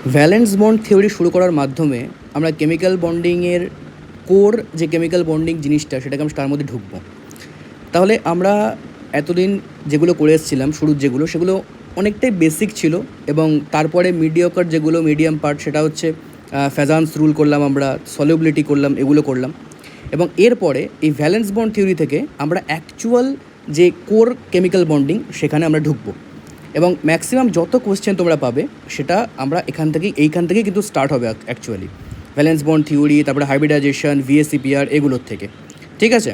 Valence bond theory শুরু করার মাধ্যমে আমরা কেমিক্যাল বন্ডিংয়ের কোর যে কেমিক্যাল বন্ডিং জিনিসটা সেটাকে আমরা তার মধ্যে ঢুকবো। তাহলে আমরা এতদিন যেগুলো করে এসেছিলাম শুরুর সেগুলো অনেকটাই বেসিক ছিল, এবং তারপরে মিডিওকার যেগুলো মিডিয়াম পার্ট সেটা হচ্ছে ফ্যাজান্স রুল করলাম, আমরা সলিউবিলিটি করলাম, এগুলো করলাম। এবং এরপরে এই ভ্যালেন্স বন্ড থিওরি থেকে আমরা অ্যাকচুয়াল যে কোর কেমিক্যাল বন্ডিং সেখানে আমরা ঢুকবো। এবং ম্যাক্সিমাম যত কোয়েশ্চেন তোমরা পাবে সেটা আমরা এইখান থেকেই কিন্তু স্টার্ট হবে অ্যাকচুয়ালি, ভ্যালেন্স বন্ড থিওরি, তারপরে হাইব্রিডাইজেশন, ভিএসিপিআর, এগুলোর থেকে। ঠিক আছে?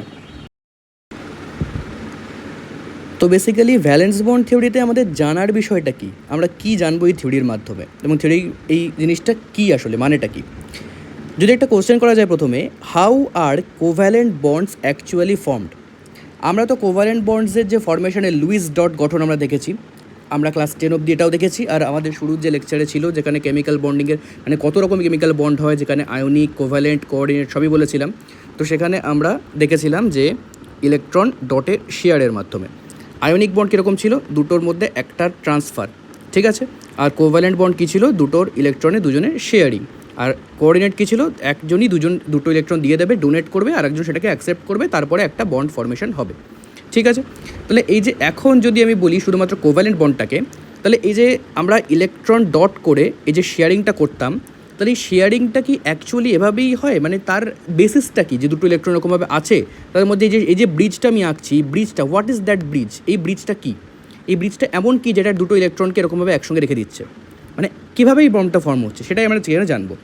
তো বেসিক্যালি ভ্যালেন্স বন্ড থিওরিতে আমাদের জানার বিষয়টা কী, আমরা কী জানবো এই থিওরির মাধ্যমে, এবং থিওরি এই জিনিসটা কী আসলে, মানেটা কী। যদি একটা কোশ্চেন করা যায় প্রথমে, how are covalent bonds actually formed. আমরা তো কোভ্যালেন্ট বন্ডসের যে ফর্মেশনের লুইস ডট গঠন আমরা দেখেছি, আমরা ক্লাস 10 অবধি এটাও দেখেছি, আর আমাদের শুরুর যে লেকচারে ছিল যেখানে কেমিক্যাল বন্ডিংয়ের মানে কত রকম কেমিক্যাল বন্ড হয়, যেখানে আয়নিক, কোভ্যালেন্ট, কোঅর্ডিনেট সবই বলেছিলাম। তো সেখানে আমরা দেখেছিলাম যে ইলেকট্রন ডটের শেয়ারের মাধ্যমে আয়নিক বন্ড কীরকম ছিল, দুটোর মধ্যে একটার ট্রান্সফার, ঠিক আছে। আর কোভ্যালেন্ট বন্ড কী ছিল, দুটোর ইলেকট্রনে দুজনের শেয়ারিং। আর কোঅর্ডিনেট কী ছিল, একজনই দুটো ইলেকট্রন দিয়ে দেবে, ডোনেট করবে, আর একজন সেটাকে অ্যাকসেপ্ট করবে, তারপরে একটা বন্ড ফর্মেশন হবে। ঠিক আছে? তাহলে এই যে এখন যদি আমি বলি শুধুমাত্র কোভ্যালেন্ট বন্ডটাকে, তাহলে এই যে আমরা ইলেকট্রন ডট করে এই যে শেয়ারিংটা করতাম, তাহলে এই শেয়ারিংটা কি অ্যাকচুয়ালি এভাবেই হয়, মানে তার বেসিসটা কি, যে দুটো ইলেকট্রন এরকমভাবে আছে তাদের মধ্যে এই যে ব্রিজটা আমি আঁকছি, ব্রিজটা হোয়াট ইজ দ্যাট ব্রিজ, এই ব্রিজটা কী, এই ব্রিজটা এমন কি যেটা দুটো ইলেকট্রনকে এরকমভাবে একসঙ্গে রেখে দিচ্ছে, মানে কীভাবে এই বন্ডটা ফর্ম হচ্ছে সেটাই আমরা জানবো।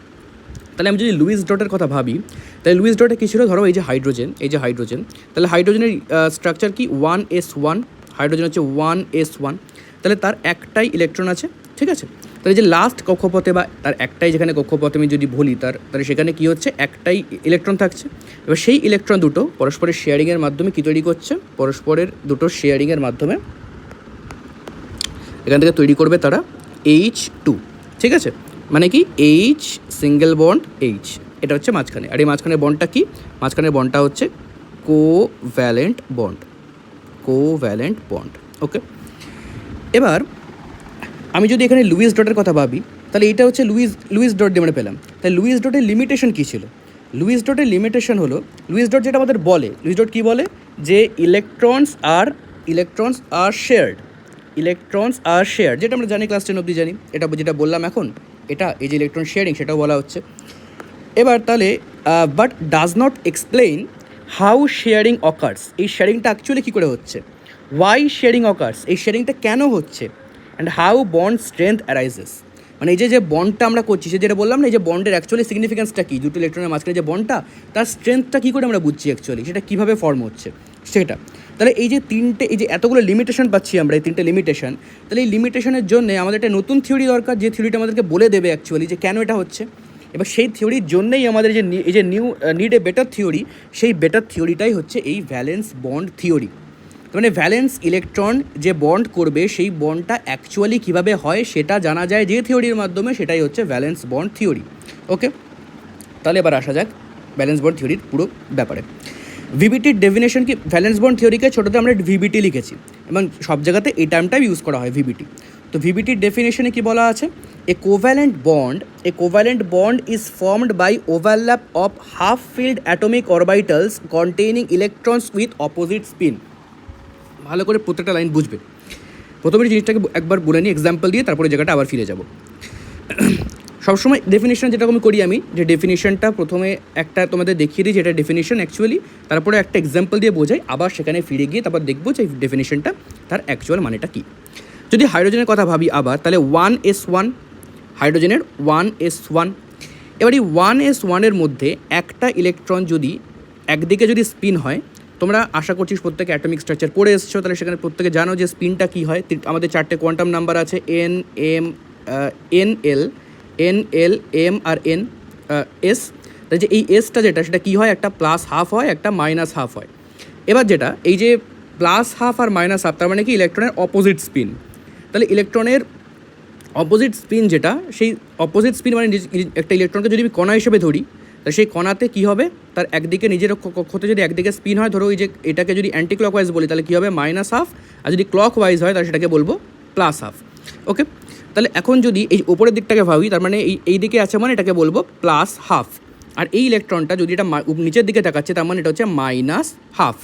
তাহলে আমি যদি লুইস ডটের কথা ভাবি, তাহলে লুইস ডটে কী ছিল, ধরো এই যে হাইড্রোজেন, তাহলে হাইড্রোজেনের স্ট্রাকচার কি 1s1, হাইড্রোজেন হচ্ছে 1s1, তাহলে তার একটাই ইলেকট্রন আছে। ঠিক আছে? তাহলে যে লাস্ট কক্ষপথে বা তার একটাই যেখানে কক্ষপথে আমি যদি বলি তাহলে সেখানে কী হচ্ছে, একটাই ইলেকট্রন থাকছে। এবার সেই ইলেকট্রন দুটো পরস্পরের শেয়ারিংয়ের মাধ্যমে কী তৈরি করছে, পরস্পরের দুটো শেয়ারিংয়ের মাধ্যমে এখান থেকে তৈরি করবে তারা H2। ঠিক আছে? মানে কি H সিঙ্গেল বন্ড H, এটা হচ্ছে মাঝখানে। আর এই মাঝখানের বন্ডটা কি, মাঝখানের বন্ডটা হচ্ছে কোভ্যালেন্ট বন্ড। ওকে, এবার আমি যদি এখানে লুইস ডটের কথা ভাবি, তাহলে এটা হচ্ছে লুইস ডট দিয়ে আমরা পেলাম। তাহলে লুইস ডটের লিমিটেশন কী ছিল, লুইস ডটের লিমিটেশন হলো, লুইস ডট যেটা আমাদের বলে, লুইস ডট কী বলে, যে ইলেকট্রনস আর শেয়ার্ড, যেটা আমরা জানি, ক্লাস 10 অবধি জানি, এটা যেটা বললাম এখন, এটা এই যে ইলেকট্রন শেয়ারিং সেটাও বলা হচ্ছে। এবার তাহলে but does not explain how sharing occurs, এই শেয়ারিংটা অ্যাকচুয়ালি কী করে হচ্ছে, ওয়াই শেয়ারিং অকার্স, এই শেয়ারিংটা কেন হচ্ছে, and how bond strength arises, মানে এই যে বন্ডটা আমরা করছি, সে যেটা বললাম না, এই যে বন্ডের অ্যাকচুয়ালি সিগনিফিকেন্সটা কী, দুটো ইলেকট্রনের মাঝখানে যে বন্ডটা, তার স্ট্রেংথটা কী করে আমরা বুঝছি অ্যাকচুয়ালি, সেটা কীভাবে ফর্ম হচ্ছে সেটা। তাহলে এই যে এতগুলো লিমিটেশন পাচ্ছি আমরা, এই 3টে লিমিটেশন, তাহলে এই লিমিটেশনের জন্য আমাদের একটা নতুন থিওরি দরকার, যে থিওরিটা আমাদেরকে বলে দেবে অ্যাকচুয়ালি যে কেন এটা হচ্ছে। এবার সেই থিওরির জন্যই আমাদের এই যে নিড এ বেটার থিওরি, সেই বেটার থিওরিটাই হচ্ছে এই ভ্যালেন্স বন্ড থিওরি। মানে ভ্যালেন্স ইলেকট্রন যে বন্ড করবে সেই বন্ডটা অ্যাকচুয়ালি কীভাবে হয় সেটা জানা যায় যে থিওরির মাধ্যমে, সেটাই হচ্ছে ভ্যালেন্স বন্ড থিওরি। ওকে, তাহলে এবার আসা যাক ভ্যালেন্স বন্ড থিওরির পুরো ব্যাপারে। ভিবিটির ডেফিনেশন কি, ভ্যালেন্স বন্ড থিওরিকে ছোটোতে আমরা ভিবিটি লিখেছি, এবং সব জায়গাতে এই টার্মটাই ইউজ করা হয়, ভিবিটি। তো ভিবিটির ডেফিনেশনে কি বলা আছে, a covalent bond is formed by overlap of half filled atomic orbitals containing electrons with opposite spin. ভালো করে প্রত্যেকটা লাইন বুঝবে। প্রথমে জিনিসটাকে একবার বলে নিই এক্সাম্পল দিয়ে, তারপরে জায়গাটা আবার ফিরে যাব। সবসময় ডেফিনেশন যেটা আমি করি, আমি যে ডেফিনেশনটা প্রথমে একটা তোমাদের দেখিয়ে দিই যেটা ডেফিনেশন অ্যাকচুয়ালি, তারপরে একটা এক্সাম্পল দিয়ে বোঝাই, আবার সেখানে ফিরে গিয়ে তারপর দেখবো যে ডেফিনেশনটা তার অ্যাকচুয়াল মানেটা কী। যদি হাইড্রোজেনের কথা ভাবি আবার, তাহলে 1s1, হাইড্রোজেনের 1s1। এবার এই 1s1-এর মধ্যে একটা ইলেকট্রন যদি একদিকে যদি স্পিন হয়, তোমরা আশা করছিস প্রত্যেকে অ্যাটমিক স্ট্রাকচার পড়ে এসছো, তাহলে সেখানে প্রত্যেকে জানো যে স্পিনটা কী হয়। আমাদের 4টে কোয়ান্টাম নাম্বার আছে, NL, M আর N, S। তাহলে যে এই এসটা যেটা, সেটা কী হয়, একটা প্লাস হাফ হয়, একটা মাইনাস হাফ হয়। এবার যেটা এই যে প্লাস হাফ আর মাইনাস হাফ, তার মানে কি ইলেকট্রনের অপোজিট স্পিন। তাহলে ইলেকট্রনের অপোজিট স্পিন যেটা, সেই অপোজিট স্পিন মানে একটা ইলেকট্রনকে যদি আমি কণা হিসেবে ধরি, তাহলে সেই কণাতে কী হবে, তার একদিকে নিজের কক্ষতে যদি একদিকে স্পিন হয়, ধরো এই যে এটাকে যদি অ্যান্টি ক্লকওয়াইজ বলি তাহলে কী হবে, মাইনাস হাফ, আর যদি ক্লক ওয়াইজ হয় তাহলে সেটাকে বলবো প্লাস হাফ। ওকে, তাহলে এখন যদি এই ওপরের দিকটাকে ভাবি, তার মানে এই দিকে আছে মানে এটাকে বলবো প্লাস হাফ, আর এই ইলেকট্রনটা যদি এটা নিচের দিকে তাকাচ্ছে তার মানে এটা হচ্ছে মাইনাস হাফ।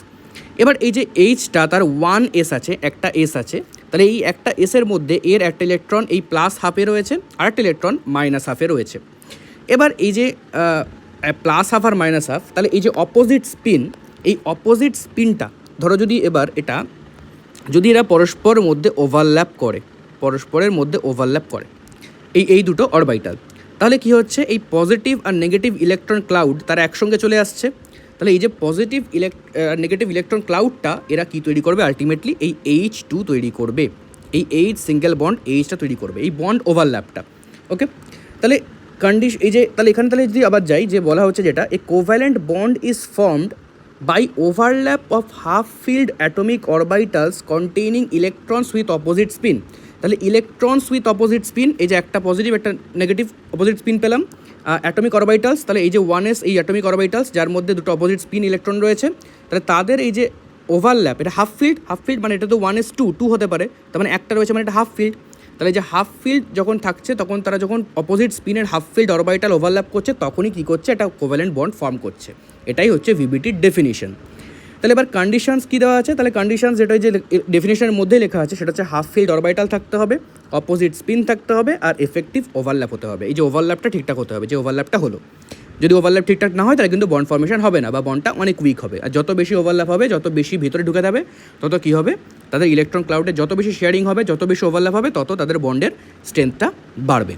এবার এই যে এইচটা তার 1s আছে, একটা এস আছে, তাহলে এই একটা এসের মধ্যে এর একটা ইলেকট্রন এই প্লাস হাফে রয়েছে আর একটা ইলেকট্রন মাইনাস হাফে রয়েছে। এবার এই যে প্লাস হাফ আর মাইনাস হাফ, তাহলে এই যে অপোজিট স্পিন, এই অপোজিট স্পিনটা ধরো যদি এবার এটা যদি এরা পরস্পরের মধ্যে ওভারল্যাপ করে, পরস্পরের মধ্যে ওভারল্যাপ করে এই দুটো অরবিটাল, তাহলে কি হচ্ছে এই পজিটিভ আর নেগেটিভ ইলেকট্রন ক্লাউড তারা একসঙ্গে চলে আসছে। তাহলে এই যে পজিটিভ নেগেটিভ ইলেকট্রন ক্লাউডটা এরা কি তৈরি করবে, আলটিমেটলি এই H2 তৈরি করবে, এই H সিঙ্গেল বন্ড Hটা তৈরি করবে, এই বন্ড ওভারল্যাপটা। ওকে, তাহলে এই যে তাহলে এখানে তাহলে যদি আবার যাই, যে বলা হচ্ছে যেটা a covalent bond is formed by overlap of half-filled atomic orbitals containing electrons with opposite spin। তাহলে ইলেকট্রনস উইথ অপোজিট স্পিন, এই যে একটা পজিটিভ একটা নেগেটিভ অপোজিট স্পিন পেলাম, অ্যাটমিক অরবিটালস, তাহলে এই যে 1s এই অ্যাটমিক অরবিটালস যার মধ্যে দুটো অপোজিট স্পিন ইলেকট্রন রয়েছে, তাহলে তাদের এই যে ওভারল্যাপ, এটা হাফ ফিল্ড মানে এটা তো 1s2 হতে পারে, তার মানে একটা রয়েছে মানে এটা হাফ ফিল্ড। তাহলে যে হাফ ফিল্ড যখন থাকছে তখন তারা যখন অপোজিট স্পিনের হাফ ফিল্ড অরবিটাল ওভারল্যাপ করছে তখনই কী করছে, একটা কোভ্যালেন্ট বন্ড ফর্ম করছে। এটাই হচ্ছে ভিবিটির ডেফিনিশন। তাহলে এবার কন্ডিশনস কী দেওয়া আছে, তাহলে কন্ডিশনস যেটা যে ডেফিনেশনের মধ্যে লেখা আছে সেটা হচ্ছে হাফ ফিল্ড অরবিটাল থাকতে হবে, অপোজিট স্পিন থাকতে হবে, আর এফেক্টিভ ওভারল্যাপ হতে হবে। এই যে ওভারল্যাপটা ঠিকঠাক হতে হবে, যে ওভারল্যাপটা হলো, যদি ওভারল্যাপ ঠিকঠাক না হয় তাহলে কিন্তু বন্ড ফর্মেশন হবে না, বা বন্ডটা অনেক উইক হবে। আর যত বেশি ওভারল্যাপ হবে, যত বেশি ভিতরে ঢুকে যাবে, তত কী হবে, তাদের ইলেকট্রন ক্লাউডে যত বেশি শেয়ারিং হবে, যত বেশি ওভারল্যাপ হবে, তত তাদের বন্ডের স্ট্রেংথটা বাড়বে।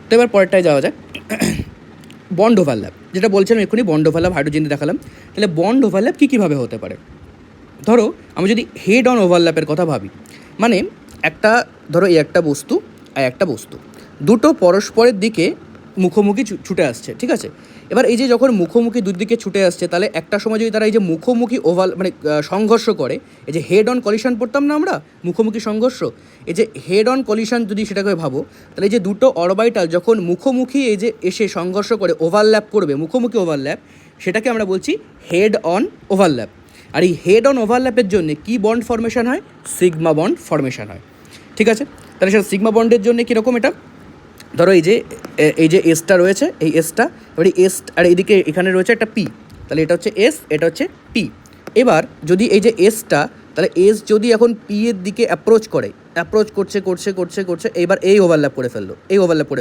তো এবার পরেরটায় যাওয়া যায়, বন্ড ওভারল্যাপ, যেটা বলছিলাম এক্ষুনি বন্ড ওভারল্যাপ হাইড্রোজেনে দেখালাম। তাহলে বন্ড ওভারল্যাপ কীভাবে হতে পারে, ধরো আমি যদি হেড অন ওভারল্যাপের কথা ভাবি, মানে একটা ধরো এই একটা বস্তু আর একটা বস্তু দুটো পরস্পরের দিকে মুখোমুখি ছুটে আসছে, ঠিক আছে। এবার এই যে যখন মুখোমুখি দুদিকে ছুটে আসছে, তাহলে একটা সময় যদি তারা এই যে মুখোমুখি মানে সংঘর্ষ করে, এই যে হেড অন কলিশন পড়তাম না আমরা, মুখোমুখি সংঘর্ষ, এই যে হেড অন কলিশন যদি সেটাকে ভাবো, তাহলে এই যে দুটো অরবিটাল যখন মুখোমুখি এই যে এসে সংঘর্ষ করে ওভারল্যাপ করবে, মুখোমুখি ওভারল্যাপ, সেটাকে আমরা বলছি হেড অন ওভারল্যাপ। আর এই হেড অন ওভারল্যাপের জন্য কি বন্ড ফর্মেশন হয়, সিগমা বন্ড ফর্মেশন হয়, ঠিক আছে। তাহলে সেটা সিগমা বন্ডের জন্য কীরকম, এটা ধরো এই যে এসটা রয়েছে, এই এসটা, এবার এস আর এইদিকে এখানে রয়েছে একটা পি, তাহলে এটা হচ্ছে এস, এটা হচ্ছে পি। এবার যদি এই যে এসটা, তাহলে এস যদি এখন পি এর দিকে অ্যাপ্রোচ করছে, এইবার এই ওভারল্যাপ করে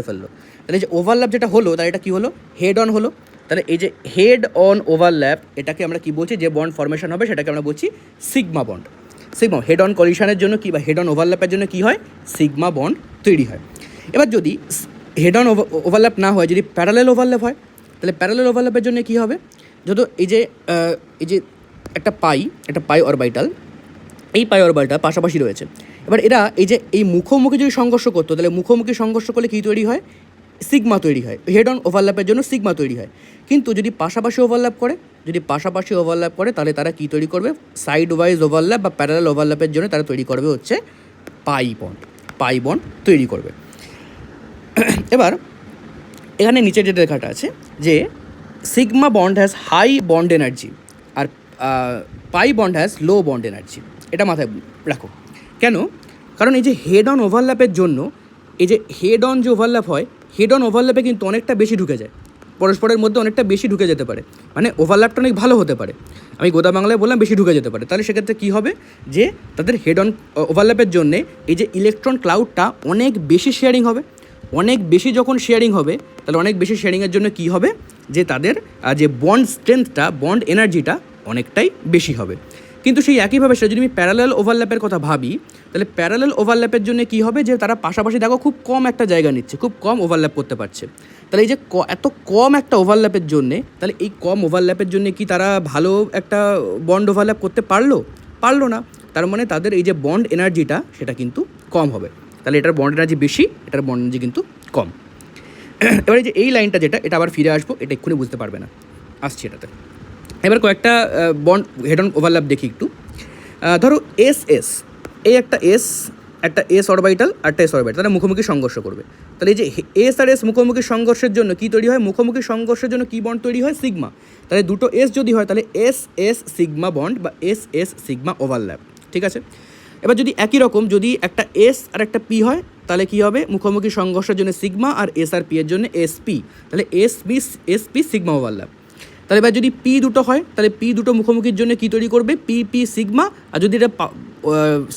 ফেললো, তাহলে যে ওভারল্যাপ যেটা হলো, তাহলে এটা কী হলো, হেড অন হলো। তাহলে এই যে হেড অন ওভারল্যাপ, এটাকে আমরা কী বলছি, যে বন্ড ফর্মেশন হবে সেটাকে আমরা বলছি sigma bond. Sigma head on কলিশনের জন্য কি, বা হেড অন ওভারল্যাপের জন্য কী হয়, সিগমা বন্ড তৈরি হয়। এবার যদি হেড অন ওভারল্যাপ না হয়, যদি প্যারালেল ওভারল্যাপ হয়, তাহলে প্যারালেল ওভারল্যাপের জন্য কী হবে, যত এই যে একটা পাই অরবিটাল, এই পাই অরবিটাল পাশাপাশি রয়েছে, এবার এরা এই মুখোমুখি যদি সংঘর্ষ করতো, তাহলে মুখোমুখি সংঘর্ষ করলে কী তৈরি হয়, সিগমা তৈরি হয়, হেড অন ওভারল্যাপের জন্য সিগমা তৈরি হয়। কিন্তু যদি পাশাপাশি ওভারল্যাপ করে, তাহলে তারা কী তৈরি করবে, সাইড ওয়াইজ ওভারল্যাপ বা প্যারালেল ওভারল্যাপের জন্য তারা তৈরি করবে হচ্ছে পাই বন্ড তৈরি করবে। এবার এখানে নিচে যেটা লেখাটা আছে যে sigma bond has high bond energy আর pi bond has low bond energy, এটা মাথায় রাখো। কেন, কারণ এই যে হেড অন ওভারল্যাপের জন্য, এই যে হেড অন যে ওভারল্যাপ হয়, হেড অন ওভারল্যাপে কিন্তু অনেকটা বেশি ঢুকে যায়, পরস্পরের মধ্যে অনেকটা বেশি ঢুকে যেতে পারে, মানে ওভারল্যাপটা অনেক ভালো হতে পারে, আমি গোদা বাংলায় বললাম বেশি ঢুকে যেতে পারে। তাহলে সেক্ষেত্রে কী হবে, যে তাদের হেড অন ওভারল্যাপের জন্যে এই যে ইলেকট্রন ক্লাউডটা অনেক বেশি শেয়ারিং হবে, অনেক বেশি যখন শেয়ারিং হবে, তাহলে অনেক বেশি শেয়ারিংয়ের জন্য কী হবে, যে তাদের যে বন্ড স্ট্রেংথটা, বন্ড এনার্জিটা অনেকটাই বেশি হবে। কিন্তু সেই একইভাবে সেটা যদি আমি প্যারালেল ওভারল্যাপের কথা ভাবি, তাহলে প্যারালেল ওভারল্যাপের জন্য কী হবে, যে তারা পাশাপাশি দেখো খুব কম একটা জায়গা নিচ্ছে, খুব কম ওভারল্যাপ করতে পারছে। তাহলে এই যে এত কম একটা ওভারল্যাপের জন্যে, তাহলে এই কম ওভারল্যাপের জন্যে কি তারা ভালো একটা বন্ড ওভারল্যাপ করতে পারলো না, তার মানে তাদের এই যে বন্ড এনার্জিটা সেটা কিন্তু কম হবে। তাহলে এটার বন্ড এনার্জি বেশি, এটার বন্ড এনার্জি কিন্তু কম। এবার এই লাইনটা যেটা, এটা আবার ফিরে আসবো, এটা এক্ষুনি বুঝতে পারবে না, আসছি এটাতে। এবার কয়েকটা বন্ড হেড অন ওভারল্যাপ দেখি একটু। ধরো এই একটা এস অরবিটাল আর একটা এস অরবিটাল, তারা মুখোমুখি সংঘর্ষ করবে। তাহলে এই যে এস আর এস মুখোমুখি সংঘর্ষের জন্য কী তৈরি হয়, মুখোমুখি সংঘর্ষের জন্য কী বন্ড তৈরি হয়, সিগমা। তাহলে দুটো এস যদি হয়, তাহলে এস সিগমা বন্ড বা এস সিগমা ওভারল্যাপ, ঠিক আছে। এবার যদি একই রকম যদি একটা এস আর একটা পি হয় তাহলে কী হবে, মুখোমুখি সংঘর্ষের জন্য সিগমা, আর এস আর পি এর জন্য এসপি, তাহলে এসপি সিগমা ওভারল্যাপ। তাহলে এবার যদি পি দুটো হয় তাহলে পি দুটো মুখোমুখির জন্য কী তৈরি করবে, পি পি সিগমা, আর যদি এটা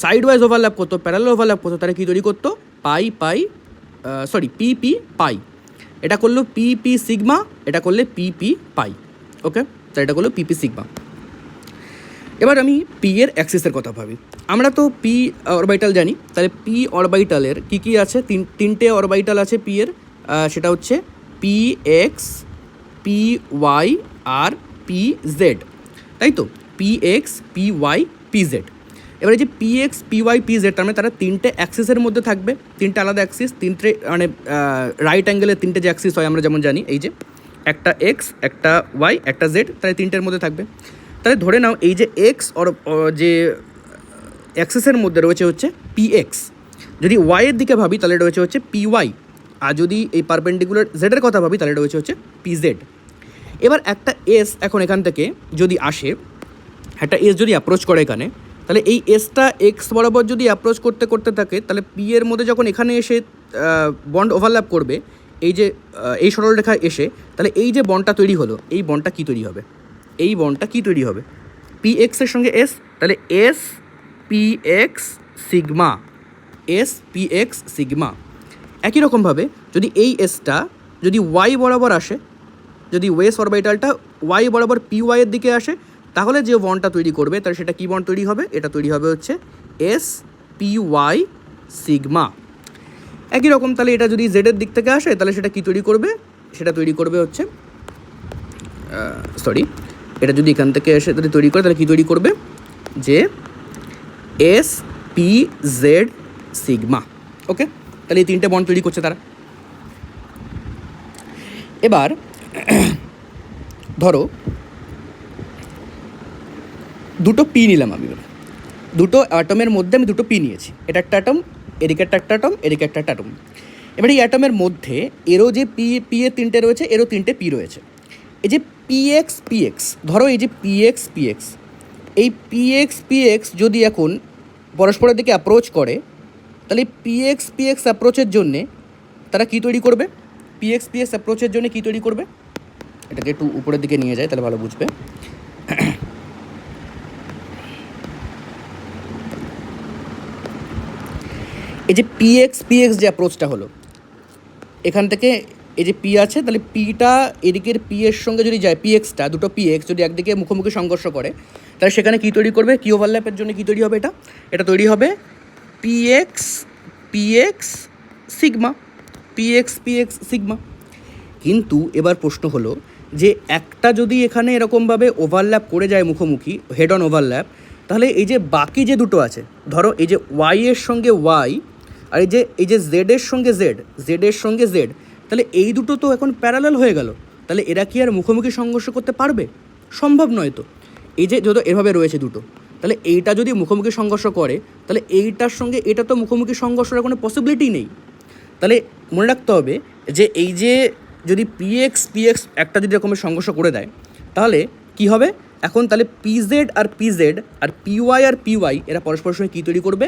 সাইড ওয়াইজ ওভারল্যাপ করতো, প্যারালাল ওভারল্যাপ করতো, তাহলে কী তৈরি করতো, পি পি পাই। এটা করলো পি পি সিগমা, এটা করলে পি পি পাই। ওকে, তাহলে এটা করলো পি পি সিগমা। এবার আমি পি এর অ্যাক্সিসের কথা ভাবি। আমরা তো পি অরবাইটাল জানি, তাহলে পি অরবাইটালের কী কী আছে, তিনটে অরবাইটাল আছে পি এর, সেটা হচ্ছে পি এক্স, পি ওয়াই আর পি জেড, তাই তো, P X, P Y, P Z. এবার এই যে P X, P Y, P Z, তার মানে তারা তিনটে অ্যাক্সিসের মধ্যে থাকবে, তিনটে আলাদা অ্যাক্সিস, তিনটে মানে রাইট অ্যাঙ্গেলের তিনটে যে অ্যাক্সিস হয় আমরা যেমন জানি, এই যে একটা এক্স, একটা ওয়াই, একটা জেড, তাহলে তিনটের মধ্যে থাকবে। তাহলে ধরে নাও এই যে এক্স যে অ্যাক্সিসের মধ্যে রয়েছে হচ্ছে পি এক্স, যদি ওয়াইয়ের দিকে ভাবি তাহলে রয়েছে হচ্ছে পি ওয়াই, আর যদি এই পারপেন্ডিকুলার জেডের কথা ভাবি তাহলে রয়েছে হচ্ছে পি জেড। এবার একটা এস এখন এখান থেকে যদি আসে, একটা এস যদি অ্যাপ্রোচ করে এখানে, তাহলে এই এসটা এক্স বরাবর যদি অ্যাপ্রোচ করতে করতে থাকে, তাহলে পি এর মধ্যে যখন এখানে এসে বন্ড ওভারল্যাপ করবে, এই যে এই সরলরেখা এসে, তাহলে এই যে বন্ডটা তৈরি হলো, এই বন্ডটা কী তৈরি হবে, এই বন্ডটা কী তৈরি হবে, পি এক্সের সঙ্গে এস, তাহলে S P x sigma, S P x sigma. একই রকমভাবে যদি এই এসটা যদি ওয়াই বরাবর আসে, যদি ওয়েস অরবাইটালটা ওয়াই বরাবর পি ওয়াইয়ের দিকে আসে, তাহলে যে বন্ডটা তৈরি করবে তাহলে সেটা কী বন্ড তৈরি হবে, এটা তৈরি হবে হচ্ছে এস পি ওয়াই সিগমা। একই রকম তাহলে এটা যদি জেডের দিক থেকে আসে তাহলে সেটা কী তৈরি করবে, সেটা তৈরি করবে হচ্ছে এটা যদি এখান থেকে এসে যদি তৈরি করে তাহলে কী তৈরি করবে, যে এস পি জেড সিগমা। ওকে, তাহলে এই তিনটে বন্ড তৈরি করছে তারা। এবার ধরো দুটো পি নিলাম আমি, দুটো অ্যাটমের মধ্যে আমি দুটো পি নিয়েছি, এটা একটা অ্যাটম, এদিকে একটা অ্যাটম, এদিকে একটা অ্যাটম। এবার এই অ্যাটমের মধ্যে এরও যে পি এর তিনটে রয়েছে, এরও তিনটে পি রয়েছে। এই যে পি এক্স, ধরো এই যে পি এক্স, এই পি এক্স যদি এখন পরস্পরের দিকে অ্যাপ্রোচ করে, তাহলে পি এক্স অ্যাপ্রোচের জন্যে তারা কী তৈরি করবে, পি এক্স অ্যাপ্রোচের জন্য কী তৈরি করবে, এটাকে একটু উপরের দিকে নিয়ে যায় তাহলে ভালো বুঝবে। এই যে পি এক্স যে অ্যাপ্রোচটা হলো, এখান থেকে এই যে পি আছে, তাহলে পিটা এদিকের পি এর সঙ্গে যদি যায়, পি এক্সটা দুটো পি এক্স যদি একদিকে মুখোমুখি সংঘর্ষ করে, তাহলে সেখানে কী তৈরি করবে, কি ওভারল্যাপের জন্য কী তৈরি হবে, এটা তৈরি হবে P x sigma, P x sigma. কিন্তু এবার প্রশ্ন হলো যে একটা যদি এখানে এরকমভাবে ওভারল্যাপ করে যায় মুখোমুখি, হেড অন ওভারল্যাপ, তাহলে এই যে বাকি যে দুটো আছে, ধরো এই যে ওয়াই এর সঙ্গে ওয়াই, আর এই যে জেডের সঙ্গে জেড, তাহলে এই দুটো তো এখন প্যারালাল হয়ে গেল, তাহলে এরা কি আর মুখোমুখি সংঘর্ষ করতে পারবে, সম্ভব নয় তো। এই যে যত এভাবে রয়েছে দুটো, তাহলে এইটা যদি মুখোমুখি সংঘর্ষ করে, তাহলে এইটার সঙ্গে এটা তো মুখোমুখি সংঘর্ষের কোনো পসিবিলিটি নেই। তাহলে মনে রাখতে হবে যে এই যে যদি পি এক্স একটা যদি এরকমের সংঘর্ষ করে দেয়, তাহলে কি হবে এখন, তাহলে পি জেড আর পি ওয়াই এরা পরস্পরের সঙ্গে কী তৈরি করবে,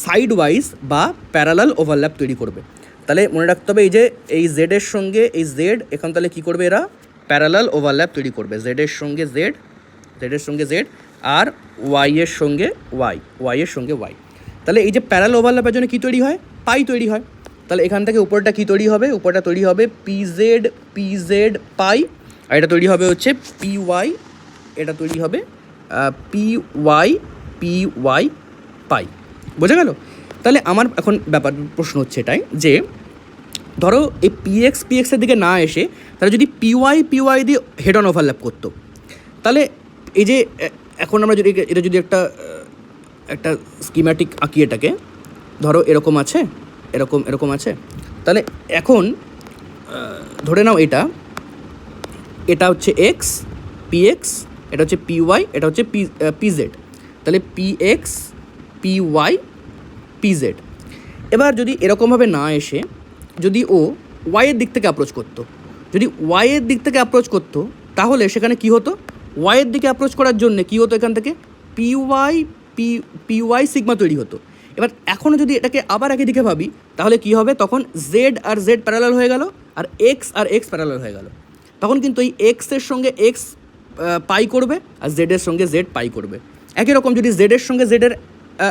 সাইড ওয়াইজ বা প্যারালাল ওভারল্যাপ তৈরি করবে। তাহলে মনে রাখতে হবে এই জেডের সঙ্গে এই জেড এখন তাহলে কী করবে, এরা প্যারালাল ওভারল্যাপ তৈরি করবে, জেডের সঙ্গে জেড আর ওয়াইয়ের সঙ্গে ওয়াই। তাহলে এই যে প্যারালাল ওভারল্যাপের জন্য কী তৈরি হয়, পাই তৈরি হয়। তাহলে এখান থেকে উপরটা কী তৈরি হবে, উপরটা তৈরি হবে পি জেড পাই, আর এটা তৈরি হবে হচ্ছে পি ওয়াই, এটা তৈরি হবে পি ওয়াই পাই। বোঝা গেল? তাহলে আমার এখন প্রশ্ন হচ্ছে এটাই যে ধরো এই পি এক্সের দিকে না এসে তারা যদি পি ওয়াই দিয়ে হেড অন ওভারল্যাপ করতো, তাহলে এই যে এখন আমরা যদি এটা যদি একটা স্কিম্যাটিক আঁকি, এটাকে ধরো এরকম আছে, এরকম আছে, তাহলে এখন ধরে নাও এটা হচ্ছে এক্স, পি এক্স, এটা হচ্ছে পি ওয়াই, এটা হচ্ছে পি জেড, তাহলে P X P Y P Z. এবার যদি এরকমভাবে না এসে যদি ও ওয়াইয়ের দিক থেকে অ্যাপ্রোচ করতো, তাহলে সেখানে কি হতো, ওয়াইয়ের দিকে অ্যাপ্রোচ করার জন্য কি হতো, এখান থেকে পি ওয়াই PY সিগমা তৈরি হতো। এবার এখনও যদি এটাকে আবার একই দিকে ভাবি তাহলে কী হবে, তখন জেড আর জেড প্যারালাল হয়ে গেল আর এক্স প্যারালাল হয়ে গেল। তখন কিন্তু এই এক্সের সঙ্গে এক্স পাই করবে আর জেডের সঙ্গে জেড পাই করবে। একই রকম যদি জেডের সঙ্গে জেডের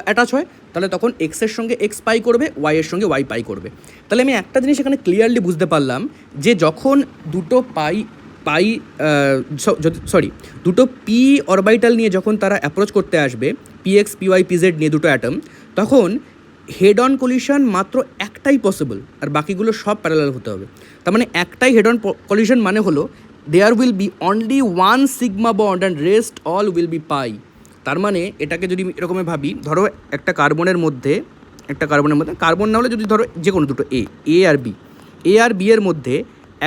অ্যাটাচ হয় তাহলে তখন এক্সের সঙ্গে এক্স পাই করবে, ওয়াইয়ের সঙ্গে ওয়াই পাই করবে। তাহলে আমি একটা জিনিস এখানে ক্লিয়ারলি বুঝতে পারলাম যে যখন দুটো দুটো পি অরবাইটাল নিয়ে যখন তারা অ্যাপ্রোচ করতে আসবে, PX PY PZ নিয়ে দুটো অ্যাটম, তখন হেড অন কলিশন মাত্র একটাই পসিবল আর বাকিগুলো সব প্যারালাল হতে হবে। তার মানে একটাই হেড অন কলিশন মানে হলো there will be only one sigma bond and rest all will be pi. তার মানে এটাকে যদি এরকমই ভাবি, ধরো একটা কার্বনের মধ্যে কার্বন না হলে যদি ধরো যে কোনো দুটো এ আর বি এর মধ্যে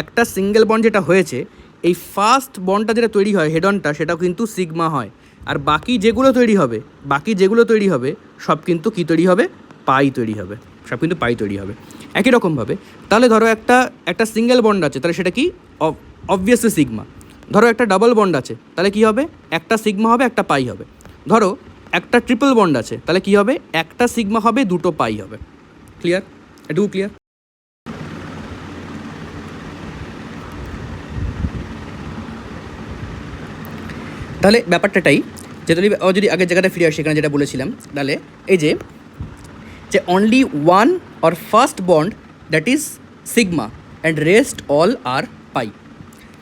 একটা সিঙ্গেল বন্ড যেটা হয়েছে, এই ফার্স্ট বন্ডটা যেটা তৈরি হয় হেড অনটা, সেটাও কিন্তু সিগমা হয়। আর বাকি যেগুলো তৈরি হবে সব কিন্তু কী তৈরি হবে, পাই তৈরি হবে, সব কিন্তু পাই তৈরি হবে। একই রকমভাবে তাহলে ধরো একটা সিঙ্গেল বন্ড আছে, তাহলে সেটা কি অবভিয়াসলি সিগমা। ধরো একটা ডাবল বন্ড আছে, তাহলে কী হবে, একটা সিগমা হবে একটা পাই হবে। ধরো একটা ট্রিপল বন্ড আছে, তাহলে কী হবে, একটা সিগমা হবে দুটো পাই হবে। ক্লিয়ার? এটুকু ক্লিয়ার? তাহলে ব্যাপারটাই যদি আগের জায়গাটা ফিরে আসি, এখানে যেটা বলেছিলাম, তাহলে এই যে only one or first bond that is sigma and rest all are pi.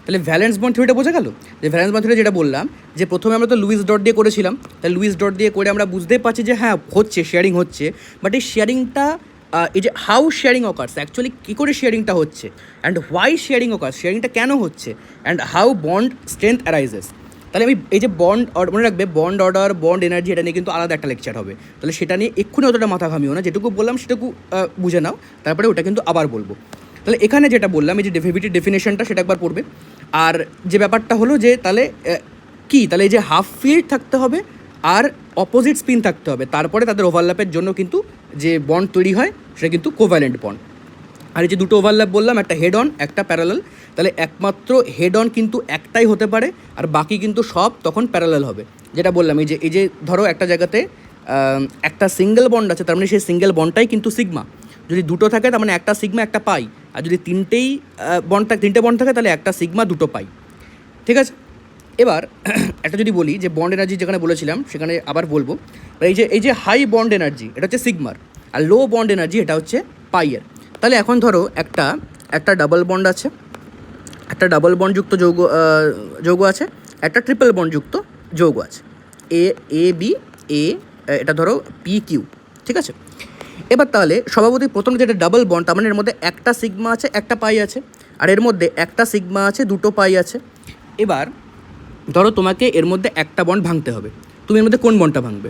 তাহলে ভ্যালেন্স বন্ড থিওরিটা বোঝা গেল। যে ভ্যালেন্স বন্ড থিওরি যেটা বললাম, যে প্রথমে আমরা তো লুইস ডট দিয়ে করেছিলাম, তাহলে লুইস ডট দিয়ে করে আমরা বুঝতেই পারছি যে হ্যাঁ হচ্ছে, শেয়ারিং হচ্ছে, বাট এই শেয়ারিংটা এই যে হাউ শেয়ারিং অকার্স, অ্যাকচুয়ালি কী করে শেয়ারিংটা হচ্ছে, অ্যান্ড হোয়াই শেয়ারিং অকার্স, শেয়ারিংটা কেন হচ্ছে, and how bond strength arises. তাহলে আমি এই যে বন্ড মনে রাখবে, বন্ড অর্ডার, বন্ড এনার্জি, এটা নিয়ে কিন্তু আলাদা একটা লেকচার হবে। তাহলে সেটা নিয়ে এক্ষুনি অতটা মাথা ঘামিও না, যেটুকু বললাম সেটুকু বুঝে নাও, তারপরে ওটা কিন্তু আবার বলবো। তাহলে এখানে যেটা বললাম, এই যে ডেরিভেটিভ ডেফিনেশনটা, সেটা একবার পড়বে। আর যে ব্যাপারটা হলো যে তাহলে তাহলে এই যে হাফ ফিল্ড থাকতে হবে আর অপোজিট স্পিন থাকতে হবে, তারপরে তাদের ওভারল্যাপের জন্য কিন্তু যে বন্ড তৈরি হয় সেটা কিন্তু কোভ্যালেন্ট বন্ড। আর এই যে দুটো ওভারল্যাপ বললাম, একটা হেড অন একটা প্যারালাল, তাহলে একমাত্র হেড অন কিন্তু একটাই হতে পারে আর বাকি কিন্তু সব তখন প্যারালাল হবে। যেটা বললাম, এই যে ধরো একটা জায়গাতে একটা সিঙ্গেল বন্ড আছে, তার মানে সেই সিঙ্গেল বন্ডটাই কিন্তু সিগমা। যদি দুটো থাকে তার মানে একটা সিগমা একটা পাই, আর যদি তিনটে বন্ড থাকে তাহলে একটা সিগমা দুটো পাই। ঠিক আছে? এবার একটা যদি বলি যে বন্ড এনার্জি যেখানে বলেছিলাম সেখানে আবার বলবো, এই যে হাই বন্ড এনার্জি এটা হচ্ছে সিগমার, আর লো বন্ড এনার্জি এটা হচ্ছে পাইয়ের। তাহলে এখন ধরো একটা ডাবল বন্ড আছে, একটা ডাবল বন্ডযুক্ত যৌগ আছে, একটা ট্রিপল বন্ডযুক্ত যৌগ আছে, বি এটা ধরো PQ। ঠিক আছে? এবার তাহলে স্বভাবতই প্রথম যেটা ডাবল বন্ড, তার মানে এর মধ্যে একটা সিগমা আছে একটা পাই আছে, আর এর মধ্যে একটা সিগমা আছে দুটো পাই আছে। এবার ধরো তোমাকে এর মধ্যে একটা বন্ড ভাঙতে হবে, তুমি এর মধ্যে কোন বন্ডটা ভাঙবে?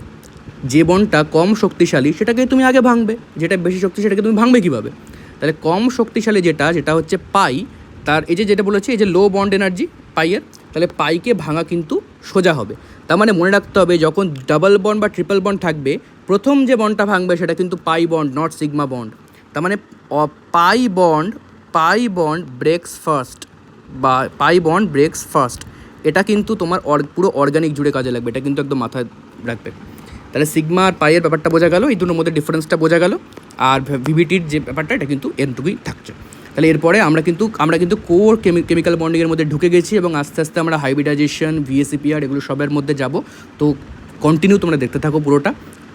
যে বন্ডটা কম শক্তিশালী সেটাকে তুমি আগে ভাঙবে, যেটা বেশি শক্তিশালী সেটাকে তুমি ভাঙবে কীভাবে? তাহলে কম শক্তিশালী যেটা হচ্ছে পাই, তার এই যে যেটা বলেছি এই যে লো বন্ড এনার্জি পাইয়ের, তাহলে পাইকে ভাঙা কিন্তু সোজা হবে। তার মানে মনে রাখতে হবে, যখন ডাবল বন্ড বা ট্রিপল বন্ড থাকবে, প্রথম যে বন্ডটা ভাঙবে সেটা কিন্তু pi bond, not sigma bond. তার মানে পাই বন্ড ব্রেক্স ফার্স্ট, বা পাই বন্ড ব্রেক্স ফার্স্ট। এটা কিন্তু তোমার পুরো অর্গানিক জুড়ে কাজে লাগবে, এটা কিন্তু একদম মাথায় রাখবে। তাহলে সিগমা আর পাইয়ের ব্যাপারটা বোঝা গেল, এই দুটোর মধ্যে ডিফারেন্সটা বোঝা গেল, আর ভিভিটির যে ব্যাপারটা এটা কিন্তু এরটুকুই থাকছে। তাহলে এরপরে আমরা কিন্তু কোর কেমিক্যাল বন্ডিংয়ের মধ্যে ঢুকে গেছি, এবং আস্তে আস্তে আমরা হাইব্রিডাইজেশন, VSEPR এগুলো সবের মধ্যে যাব। তো কন্টিনিউ তোমরা দেখতে থাকো,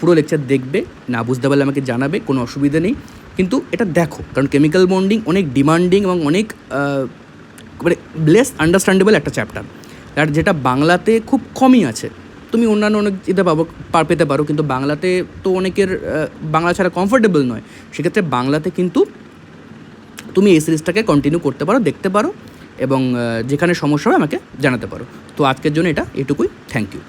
পুরো লেকচার দেখবে, না বুঝতে পারলে আমাকে জানাবে, কোনো অসুবিধা নেই। কিন্তু এটা দেখো, কারণ কেমিক্যাল বন্ডিং অনেক ডিমান্ডিং এবং অনেক মানে লেস আন্ডারস্ট্যান্ডেবল একটা চ্যাপ্টার, আর যেটা বাংলাতে খুব কমই আছে। তুমি অন্যান্য অনেক পেতে পারো, কিন্তু বাংলাতে তো অনেকের বাংলা ছাড়া কমফোর্টেবল নয়। সেক্ষেত্রে বাংলাতে কিন্তু তুমি এই সিরিজটাকে কন্টিনিউ করতে পারো, দেখতে পারো, এবং যেখানে সমস্যা হবে আমাকে জানাতে পারো। তো আজকের জন্য এটুকুই। Thank you.